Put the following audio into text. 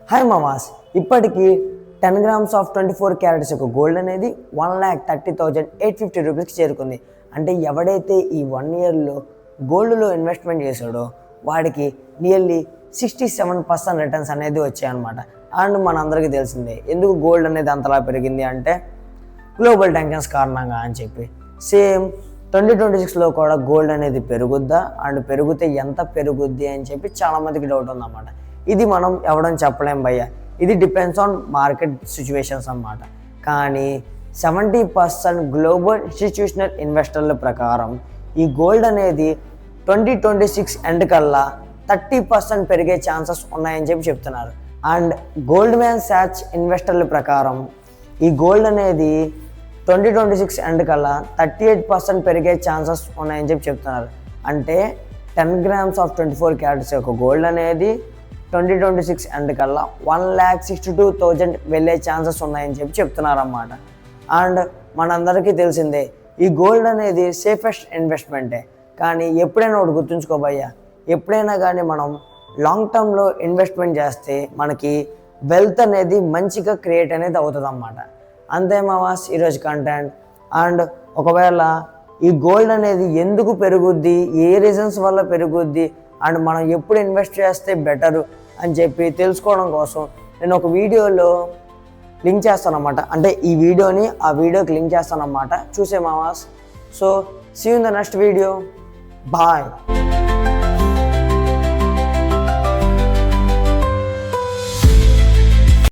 Hi మామాస్, ఇప్పటికీ 10 grams of 24 carrots యొక్క gold అనేది 1,30,850 రూపీస్కి చేరుకుంది. అంటే ఎవడైతే ఈ 1 yearలో గోల్డ్లో ఇన్వెస్ట్మెంట్ చేశాడో వాడికి నియర్లీ 67% రిటర్న్స్ అనేది వచ్చాయన్నమాట. అండ్ మనందరికీ తెలిసిందే ఎందుకు గోల్డ్ అనేది అంతలా పెరిగింది అంటే గ్లోబల్ టెన్షన్స్ కారణంగా అని చెప్పి. సేమ్ 2026లో కూడా గోల్డ్ అనేది పెరుగుద్దా అండ్ పెరిగితే ఎంత పెరుగుద్ది అని చెప్పి చాలామందికి డౌట్ ఉందన్నమాట. ఇది మనం ఎవడని చెప్పలేం భయ్య, ఇది డిపెండ్స్ ఆన్ మార్కెట్ సిచ్యువేషన్స్ అన్నమాట. కానీ 70% గ్లోబల్ ఇన్స్టిట్యూషనల్ ఇన్వెస్టర్ల ప్రకారం ఈ గోల్డ్ అనేది 2026 ఎండ్ కల్లా 30% పెరిగే ఛాన్సెస్ ఉన్నాయని చెప్పి చెప్తున్నారు. అండ్ గోల్డ్ మ్యాన్ సాచ్ ఇన్వెస్టర్ల ప్రకారం ఈ గోల్డ్ అనేది 2026 ఎండ్ కల్లా 38% పెరిగే ఛాన్సెస్ ఉన్నాయని చెప్పి చెప్తున్నారు. అంటే 10 grams ఆఫ్ 24 క్యారెట్స్ యొక్క గోల్డ్ అనేది 2026 ఎండ్ కల్లా 1,62,000 వెళ్ళే ఛాన్సెస్ ఉన్నాయని చెప్పి చెప్తున్నారన్నమాట. అండ్ మనందరికీ తెలిసిందే ఈ గోల్డ్ అనేది సేఫెస్ట్ ఇన్వెస్ట్మెంటే. కానీ ఎప్పుడైనా ఒకటి గుర్తుంచుకోబోయ్యా, ఎప్పుడైనా కానీ మనం లాంగ్ టర్మ్లో ఇన్వెస్ట్మెంట్ చేస్తే మనకి వెల్త్ అనేది మంచిగా క్రియేట్ అనేది అవుతుంది అన్నమాట. అంతే మావాస్ ఈరోజు కంటెంట్. అండ్ ఒకవేళ ఈ గోల్డ్ అనేది ఎందుకు పెరుగుద్ది, ఏ రీజన్స్ వల్ల పెరుగుద్ది అండ్ మనం ఎప్పుడు ఇన్వెస్ట్ చేస్తే బెటరు అని చెప్పి తెలుసుకోవడం కోసం నేను ఒక వీడియోలో లింక్ చేస్తాను అన్నమాట. అంటే ఈ వీడియోని ఆ వీడియోకి లింక్ చేస్తాను అన్నమాట, చూసే మావాస్. So see you in the next video, bye.